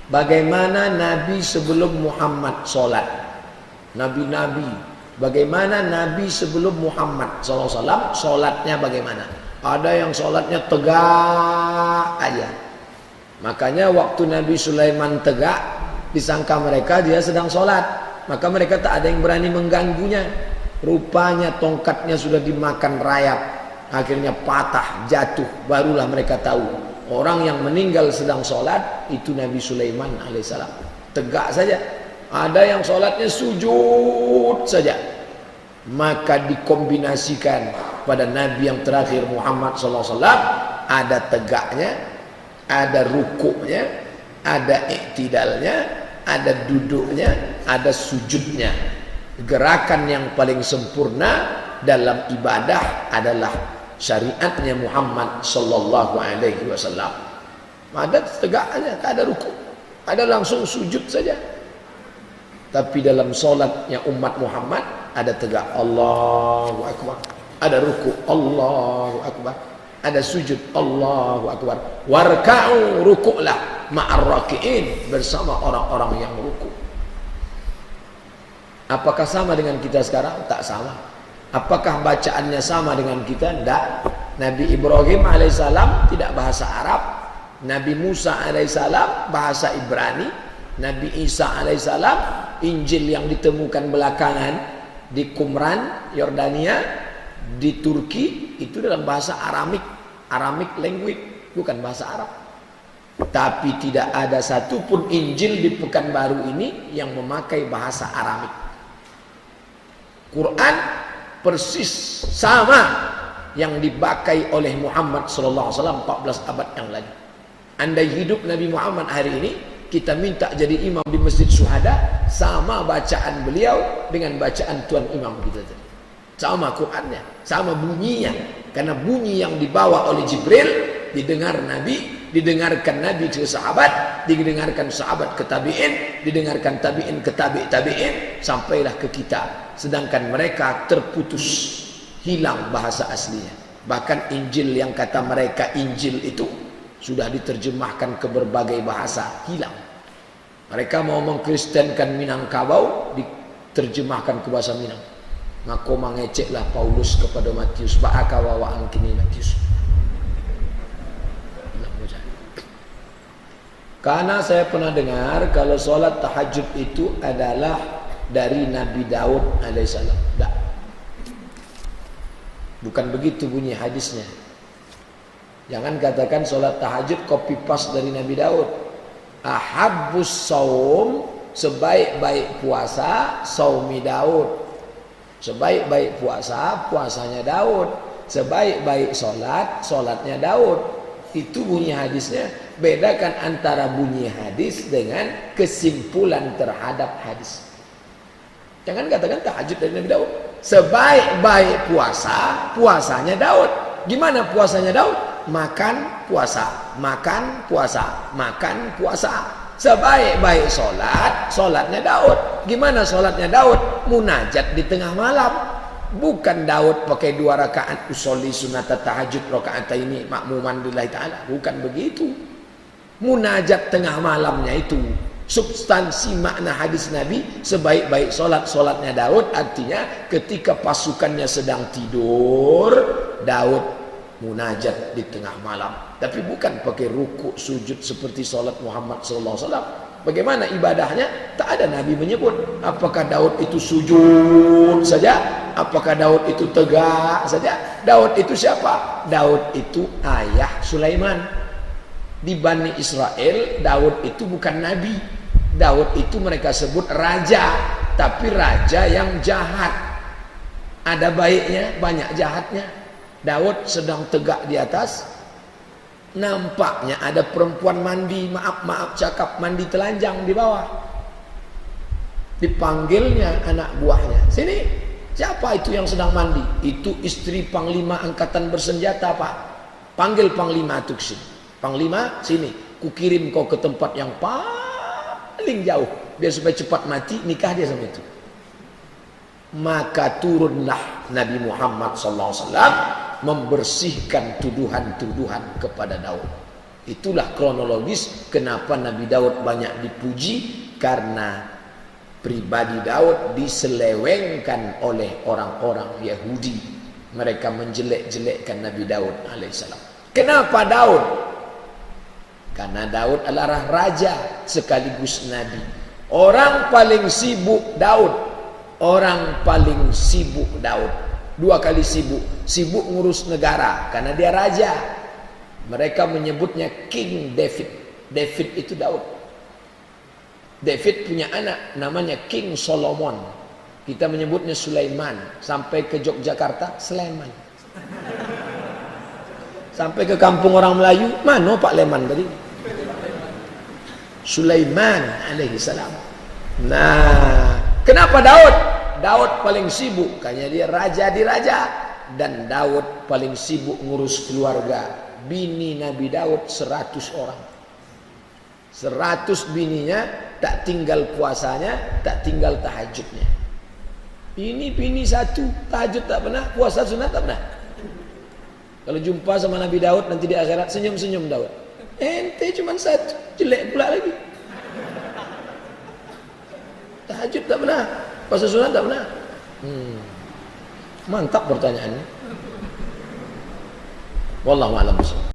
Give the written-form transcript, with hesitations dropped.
Bagaimana Nabi sebelum Muhammad sholat? Nabi-nabi. Bagaimana Nabi sebelum Muhammad SAW sholatnya bagaimana? Ada yang sholatnya tegak aja. Makanya waktu Nabi Sulaiman tegak, disangka mereka dia sedang sholat. Maka mereka tak ada yang berani mengganggunya. Rupanya tongkatnya sudah dimakan rayap. Akhirnya patah, jatuh. Barulah mereka tahu orang yang meninggal sedang sholat itu Nabi Sulaiman alaihissalam. Tegak saja. Ada yang sholatnya sujud saja. Maka dikombinasikan pada Nabi yang terakhir Muhammad SAW. Ada tegaknya, ada rukuknya, ada iktidalnya, ada duduknya, ada sujudnya. Gerakan yang paling sempurna dalam ibadah adalah syariatnya Muhammad sallallahu alaihi wasallam. Ada tegaknya, tak ada rukuk, ada langsung sujud saja. Tapi dalam solatnya umat Muhammad ada tegak Allahu Akbar, ada rukuk Allahu Akbar, ada sujud Allahu Akbar. Warka'u, rukuklah ma'ar raki'in, bersama orang-orang yang rukuk. Apakah sama dengan kita sekarang? Tak sama. Apakah bacaannya sama dengan kita? Tidak. Nabi Ibrahim alaihissalam tidak bahasa Arab. Nabi Musa alaihissalam bahasa Ibrani. Nabi Isa alaihissalam Injil yang ditemukan belakangan di Qumran, Yordania, di Turki, itu dalam bahasa Aramik, Aramik language, bukan bahasa Arab. Tapi tidak ada satupun Injil di Pekanbaru ini yang memakai bahasa Aramik. Quran persis sama yang dipakai oleh Muhammad sallallahu alaihi wasallam 14 abad yang lalu. Andai hidup Nabi Muhammad hari ini, kita minta jadi imam di Masjid Syuhada, sama bacaan beliau dengan bacaan tuan imam kita tadi. Sama Qurannya, sama bunyinya. Karena bunyi yang dibawa oleh Jibril didengar Nabi, didengarkan Nabi ke sahabat, didengarkan sahabat ke tabi'in, didengarkan tabi'in ke tabi'in, sampailah ke kita. Sedangkan mereka terputus, hilang bahasa aslinya. Bahkan Injil yang kata mereka Injil itu sudah diterjemahkan ke berbagai bahasa, hilang. Mereka mau mengkristenkan Minangkabau, diterjemahkan ke bahasa Minang. Maka mengeceklah Paulus kepada Matius, ba'aka wa angkini Matius. Karena saya pernah dengar kalau sholat tahajud itu adalah dari Nabi Daud alaihissalam. Tak. Bukan begitu bunyi hadisnya. Jangan katakan sholat tahajud copy paste dari Nabi Daud. Ahabbus saum, sebaik-baik puasa saumi Daud. Sebaik-baik puasa puasanya Daud. Sebaik-baik sholat sholatnya Daud. Itu bunyi hadisnya. Bedakan antara bunyi hadis dengan kesimpulan terhadap hadis. Jangan katakan tahajud dari Nabi Daud. Sebaik-baik puasa puasanya Daud. Gimana puasanya Daud? Makan puasa, makan puasa, makan puasa. Sebaik-baik sholat, sholatnya Daud. Gimana sholatnya Daud? Munajat di tengah malam. Bukan Daud pakai 2 rakaat usolli sunata tahajud rakaat ini makmuman lillahi ta'ala. Bukan begitu. Munajat tengah malamnya itu. Substansi makna hadis Nabi, sebaik-baik sholat, sholatnya Daud. Artinya ketika pasukannya sedang tidur, Daud munajat di tengah malam. Tapi bukan pakai rukuk sujud seperti sholat Muhammad SAW. Bagaimana ibadahnya? Tak ada Nabi menyebut. Apakah Daud itu sujud saja? Apakah Daud itu tegak saja? Daud itu siapa? Daud itu ayah Sulaiman. Di Bani Israel, Daud itu bukan Nabi. Daud itu mereka sebut raja. Tapi raja yang jahat. Ada baiknya, banyak jahatnya. Daud sedang tegak di atas, nampaknya ada perempuan mandi, maaf cakap, mandi telanjang di bawah. Dipanggilnya anak buahnya, sini, siapa itu yang sedang mandi? Itu istri Panglima Angkatan Bersenjata, Pak. Panggil Panglima itu sini. Panglima, sini, kukirim kau ke tempat yang paling jauh, biar supaya cepat mati, nikah dia sama itu. Maka turunlah Nabi Muhammad SAW membersihkan tuduhan-tuduhan kepada Daud. Itulah kronologis kenapa Nabi Daud banyak dipuji, karena pribadi Daud diselewengkan oleh orang-orang Yahudi. Mereka menjelek-jelekkan Nabi Daud alaihissalam. Kenapa Daud? Karena Daud adalah raja sekaligus nabi. Orang paling sibuk Daud. Orang paling sibuk Daud. 2 kali sibuk. Sibuk ngurus negara karena dia raja. Mereka menyebutnya King David. David itu Daud. David punya anak namanya King Solomon. Kita menyebutnya Sulaiman. Sampai ke Yogyakarta, Sleman. Sampai ke kampung orang Melayu, mana Pak Leman tadi? Sulaiman alaihi salam. Nah, kenapa Daud? Daud paling sibuk karena dia raja di raja, dan Daud paling sibuk ngurus keluarga. Bini Nabi Daud 100 orang. 100 bininya, tak tinggal puasanya, tak tinggal tahajudnya. Ini bini 1, tahajud tak pernah, puasa sunat tak pernah. Kalau jumpa sama Nabi Daud nanti di akhirat, senyum-senyum Daud. Ente cuma 1, jelek pula lagi. Tahajud tak pernah, puasa sunat tak pernah. Mantap pertanyaannya. Wallahu a'lam bishawab.